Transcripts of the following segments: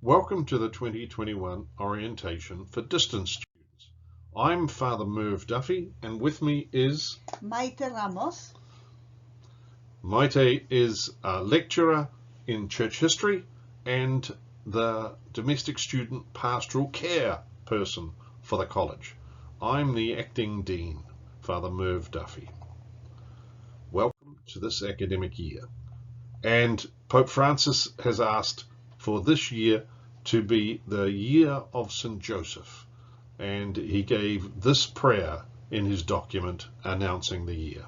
Welcome to the 2021 orientation for distance students. I'm Father Merv Duffy, and with me is Maite Ramos. Maite is a lecturer in church history and the domestic student pastoral care person for the college. I'm the acting dean, Father Merv Duffy. Welcome to this academic year. And Pope Francis has asked for this year to be the year of St. Joseph, and he gave this prayer in his document announcing the year.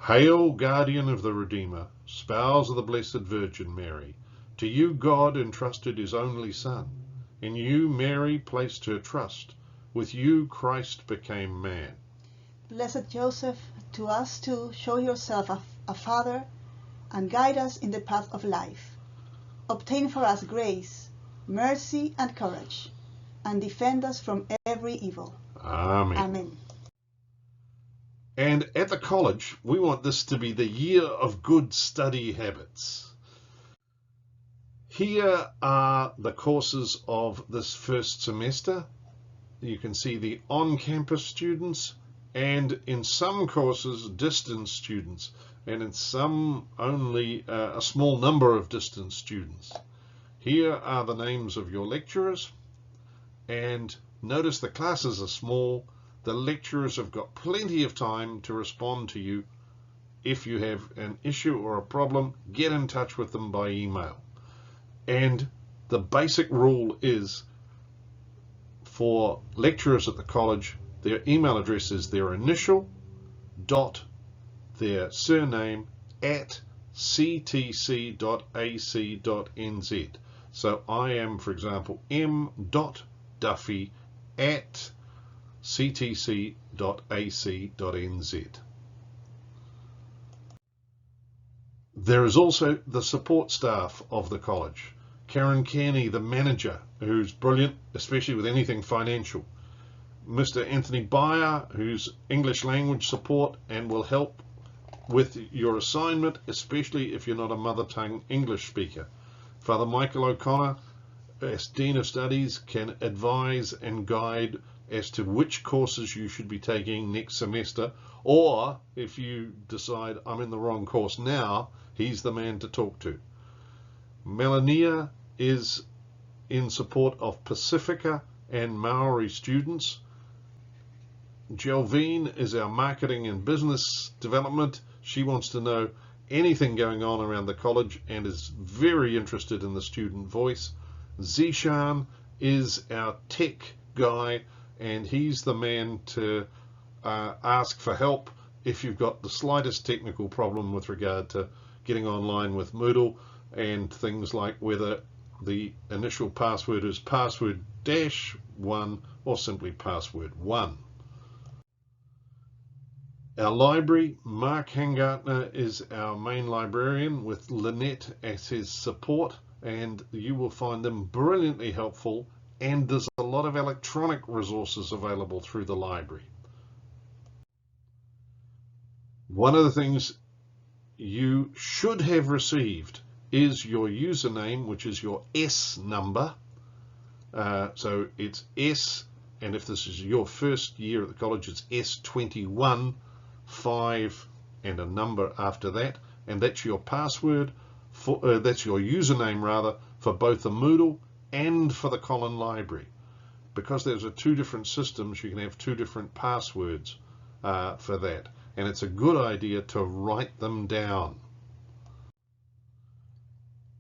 Hail, guardian of the Redeemer, spouse of the Blessed Virgin Mary, to you God entrusted his only Son. In you Mary placed her trust. With you Christ became man. Blessed Joseph, to us too show yourself a father and guide us in the path of life. Obtain for us grace, mercy, and courage, and defend us from every evil. Amen. Amen. And at the college, we want this to be the year of good study habits. Here are the courses of this first semester. You can see the on-campus students, and in some courses, distance students, and in some only a small number of distance students. Here are the names of your lecturers, and notice the classes are small. The lecturers have got plenty of time to respond to you. If you have an issue or a problem, get in touch with them by email. And the basic rule is for lecturers at the college, their email address is their initial dot their surname at ctc.ac.nz. So I am, for example, m.duffy at ctc.ac.nz. There is also the support staff of the college. Karen Kearney, the manager, who's brilliant, especially with anything financial. Mr. Anthony Byer, who's English language support and will help with your assignment, especially if you're not a mother tongue English speaker. Father Michael O'Connor, as Dean of Studies, can advise and guide as to which courses you should be taking next semester, or if you decide I'm in the wrong course now, he's the man to talk to. Melania is in support of Pacifica and Maori students. Jelvine is our marketing and business development. She wants to know anything going on around the college and is very interested in the student voice. Zishan is our tech guy, and he's the man to ask for help if you've got the slightest technical problem with regard to getting online with Moodle and things like whether the initial password is password-1 or simply password1. Our library, Mark Hangartner is our main librarian with Lynette as his support, and you will find them brilliantly helpful, and there's a lot of electronic resources available through the library. One of the things you should have received is your username, which is your S number. So it's S, and if this is your first year at the college, it's S21, 5 and a number after that, and that's your password for that's your username rather for both the Moodle and for the Collin Library. Because there's two different systems, you can have two different passwords for that, and it's a good idea to write them down.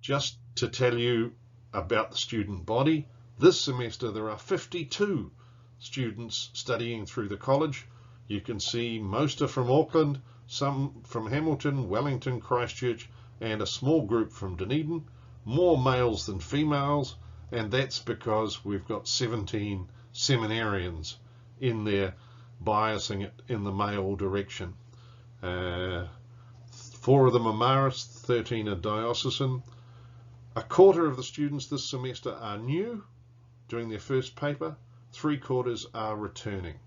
Just to tell you about the student body, this semester there are 52 students studying through the college. You can see most are from Auckland, some from Hamilton, Wellington, Christchurch, and a small group from Dunedin. More males than females, and that's because we've got 17 seminarians in there biasing it in the male direction. 4 of them are Marist, 13 are diocesan. A quarter of the students this semester are new, doing their first paper. 3/4 are returning.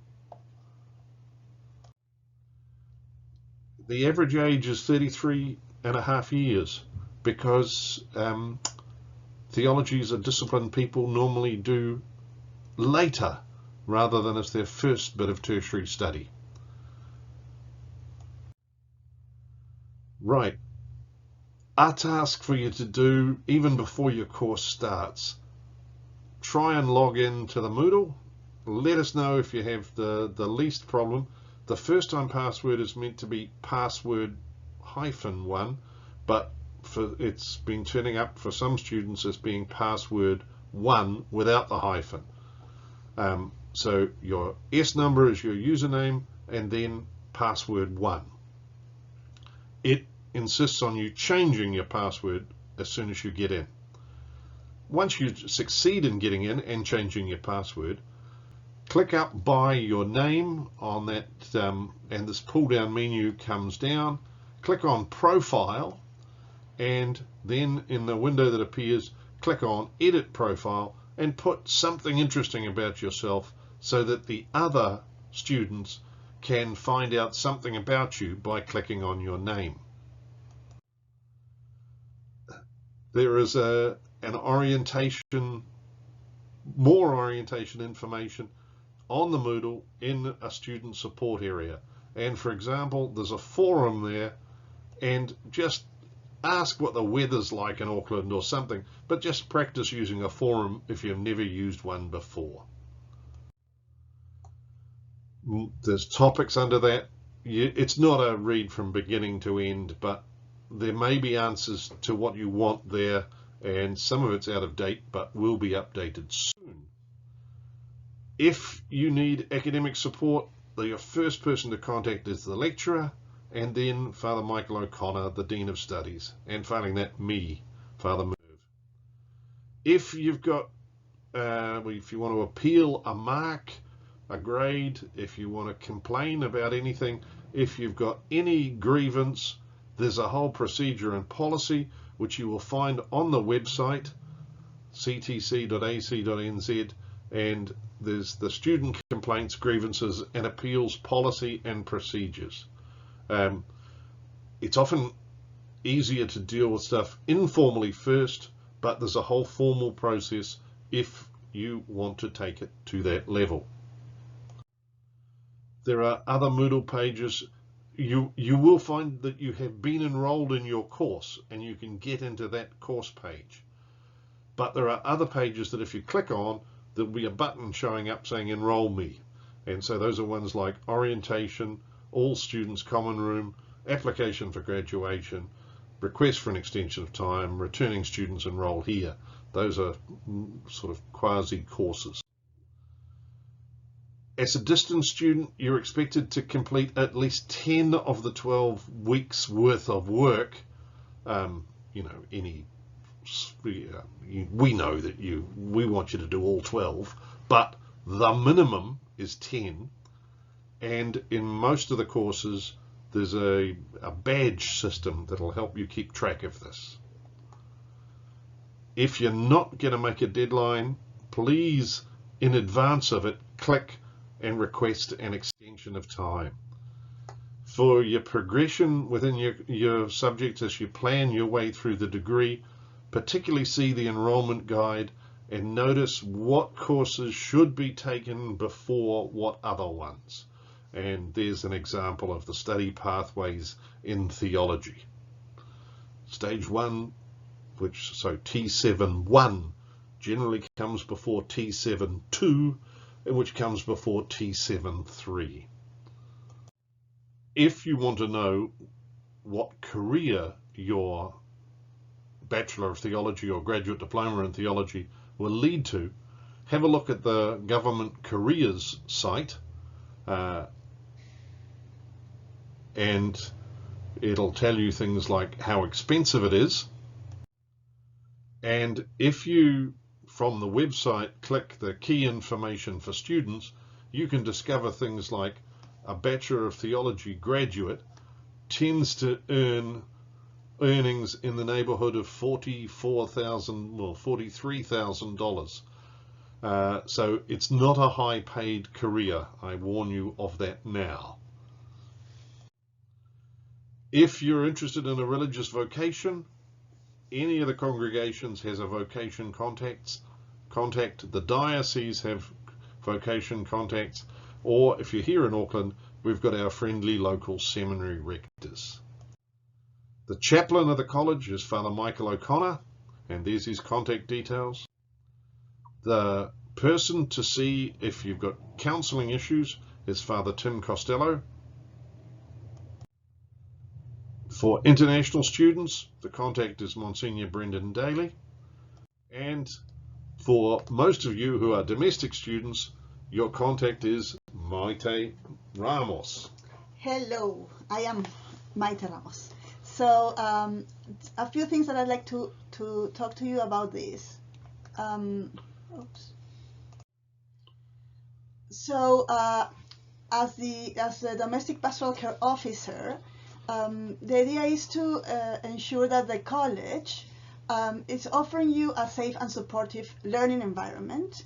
The average age is 33 and a half years because Theology is a discipline people normally do later rather than as their first bit of tertiary study. Right, a task for you to do even before your course starts. Try and log in to the Moodle. Let us know if you have the least problem. The first time password is meant to be password-1, but it's been turning up for some students as being password1 without the hyphen. So your S number is your username and then password1. It insists on you changing your password as soon as you get in. Once you succeed in getting in and changing your password, click up by your name on that, and this pull down menu comes down. Click on Profile, and then in the window that appears, click on Edit Profile and put something interesting about yourself so that the other students can find out something about you by clicking on your name. There is an orientation, more orientation information on the Moodle in a student support area. And for example, there's a forum there, and just ask what the weather's like in Auckland or something, but just practice using a forum if you've never used one before. There's topics under that. It's not a read from beginning to end, but there may be answers to what you want there, and some of it's out of date but will be updated soon. If you need academic support, your first person to contact is the lecturer, and then Father Michael O'Connor, the Dean of Studies, and failing that, me, Father Merv. If you've got, if you want to appeal a mark, a grade, if you want to complain about anything, if you've got any grievance, there's a whole procedure and policy which you will find on the website, ctc.ac.nz, and there's the student complaints, grievances and appeals policy and procedures. It's often easier to deal with stuff informally first, but there's a whole formal process if you want to take it to that level. There are other Moodle pages. You will find that you have been enrolled in your course and you can get into that course page. But there are other pages that if you click on, there'll be a button showing up saying enroll me. And so those are ones like orientation, all students common room, application for graduation, request for an extension of time, returning students enroll here. Those are sort of quasi courses. As a distance student, you're expected to complete at least 10 of the 12 weeks worth of work. We know that we want you to do all 12, but the minimum is 10. And in most of the courses, there's a badge system that'll help you keep track of this. If you're not going to make a deadline, please, in advance of it, click and request an extension of time. For your progression within your subjects as you plan your way through the degree, particularly see the enrollment guide and notice what courses should be taken before what other ones. And there's an example of the study pathways in theology. Stage 1, so T7-1 generally comes before T7-2, which comes before T7-3. If you want to know what career your Bachelor of Theology or Graduate Diploma in Theology will lead to, have a look at the Government Careers site, and it'll tell you things like how expensive it is. And if you, from the website, click the key information for students, you can discover things like a Bachelor of Theology graduate tends to earn earnings in the neighborhood of $43,000. So it's not a high paid career. I warn you of that now. If you're interested in a religious vocation, any of the congregations has a vocation contact. The diocese have vocation contacts, or if you're here in Auckland, we've got our friendly local seminary rectors. The chaplain of the college is Father Michael O'Connor, and there's his contact details. The person to see if you've got counselling issues is Father Tim Costello. For international students, the contact is Monsignor Brendan Daly. And for most of you who are domestic students, your contact is Maite Ramos. Hello, I am Maite Ramos. So a few things that I'd like to talk to you about this. So as the domestic pastoral care officer, the idea is to ensure that the college is offering you a safe and supportive learning environment,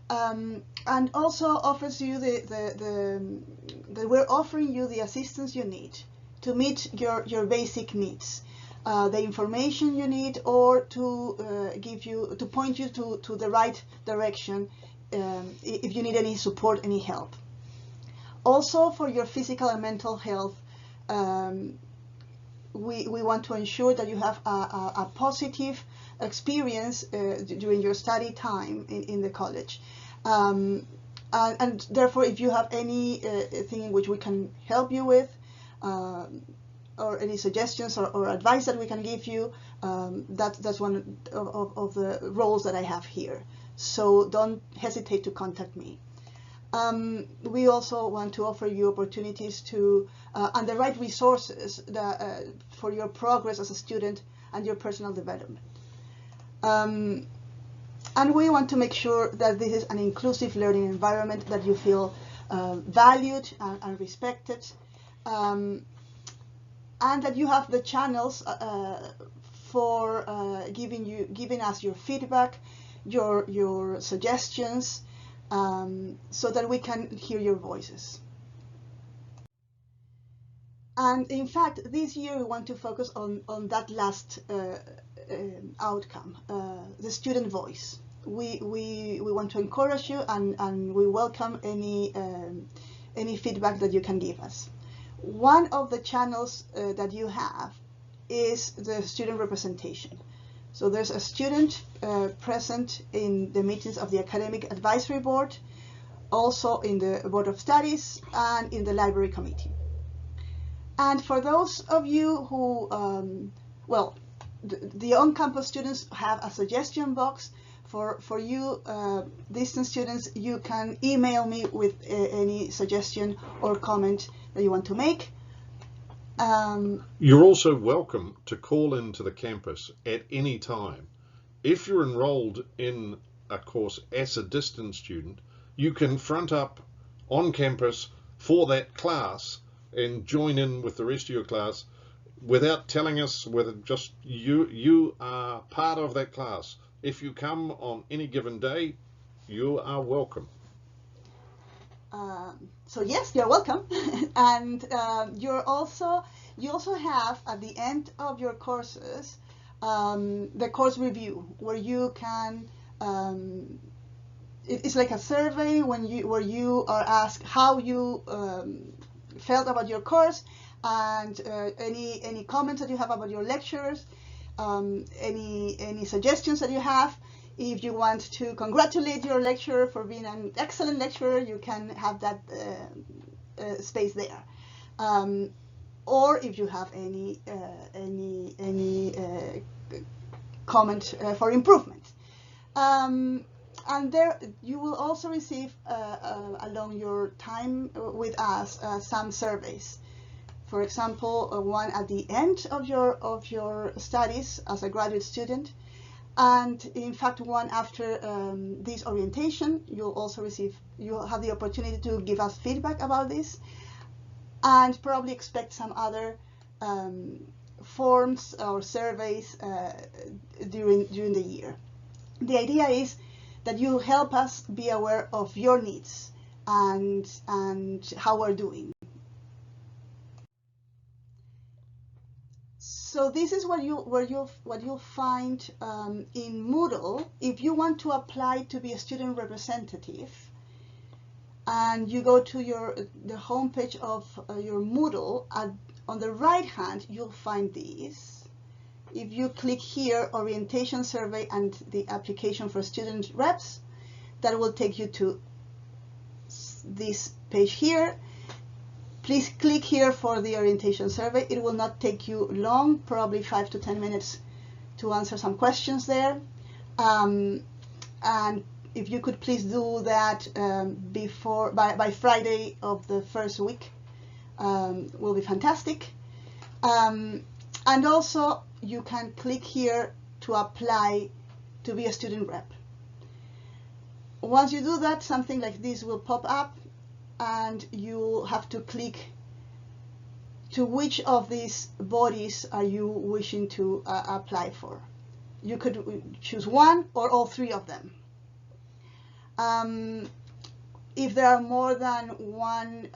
and also offers you we're offering you the assistance you need to meet your basic needs, the information you need, or to point you to the right direction if you need any support, any help. Also, for your physical and mental health, we want to ensure that you have a positive experience during your study time in the college. And therefore, if you have any thing in which we can help you with, or any suggestions or advice that we can give you, that's one of the roles that I have here. So don't hesitate to contact me. We also want to offer you opportunities to and the right resources for your progress as a student and your personal development. And we want to make sure that this is an inclusive learning environment, that you feel valued and respected, and that you have the channels for giving us your feedback, your suggestions, so that we can hear your voices. And in fact, this year we want to focus on that last outcome, the student voice. We want to encourage you, and we welcome any feedback that you can give us. One of the channels that you have is the student representation. So there's a student present in the meetings of the Academic Advisory Board, also in the Board of Studies, and in the Library Committee. And for those of you who, the on-campus students have a suggestion box. For you distance students, you can email me with any suggestion or comment that you want to make. You're also welcome to call into the campus at any time. If you're enrolled in a course as a distance student, you can front up on campus for that class and join in with the rest of your class without telling us, whether just you are part of that class. If you come on any given day, you are welcome. So yes, you're welcome. And you also have at the end of your courses the course review, where you can it's like a survey where you are asked how you felt about your course, and any comments that you have about your lectures, any suggestions that you have. If you want to congratulate your lecturer for being an excellent lecturer, you can have that space there. Or if you have any comment for improvement. And there you will also receive along your time with us some surveys. For example, one at the end of your studies as a graduate student, and in fact one after this orientation. You'll have the opportunity to give us feedback about this, and probably expect some other forms or surveys during the year. The idea is that you help us be aware of your needs and how we're doing. So this is what you'll find in Moodle if you want to apply to be a student representative. And you go to the homepage of your Moodle. On the right hand, you'll find these. If you click here, orientation survey and the application for student reps, that will take you to this page here. Please click here for the orientation survey. It will not take you long, probably 5 to 10 minutes to answer some questions there. And if you could please do that by Friday of the first week, will be fantastic. And also you can click here to apply to be a student rep. Once you do that, something like this will pop up, and you have to click to which of these bodies are you wishing to apply for. You could choose one or all three of them. If there are more than one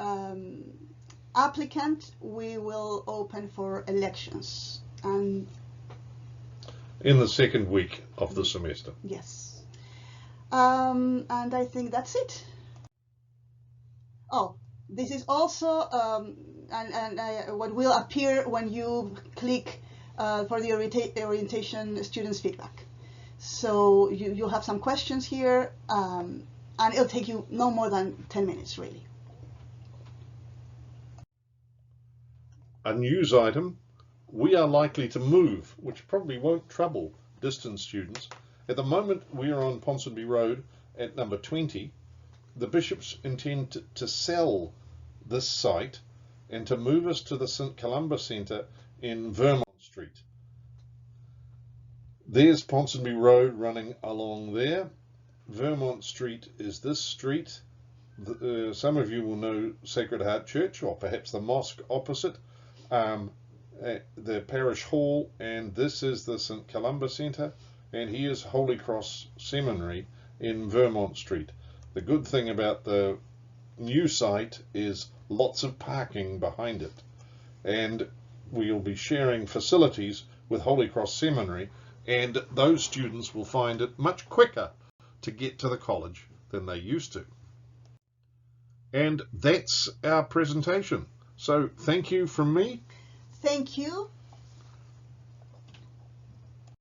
applicant, we will open for elections. And in the second week of the semester. Yes. And I think that's it. Oh, this is also what will appear when you click for the orientation students feedback. So you'll have some questions here, and it'll take you no more than 10 minutes, really. A news item: we are likely to move, which probably won't trouble distance students. At the moment, we are on Ponsonby Road at number 20. The bishops intend to sell this site and to move us to the St Columba Centre in Vermont Street. There's Ponsonby Road running along there. Vermont Street is this street. Some of you will know Sacred Heart Church, or perhaps the mosque opposite, the parish hall, and this is the St Columba Centre, and here's Holy Cross Seminary in Vermont Street. The good thing about the new site is lots of parking behind it, and we'll be sharing facilities with Holy Cross Seminary, and those students will find it much quicker to get to the college than they used to. And that's our presentation. So thank you from me. Thank you.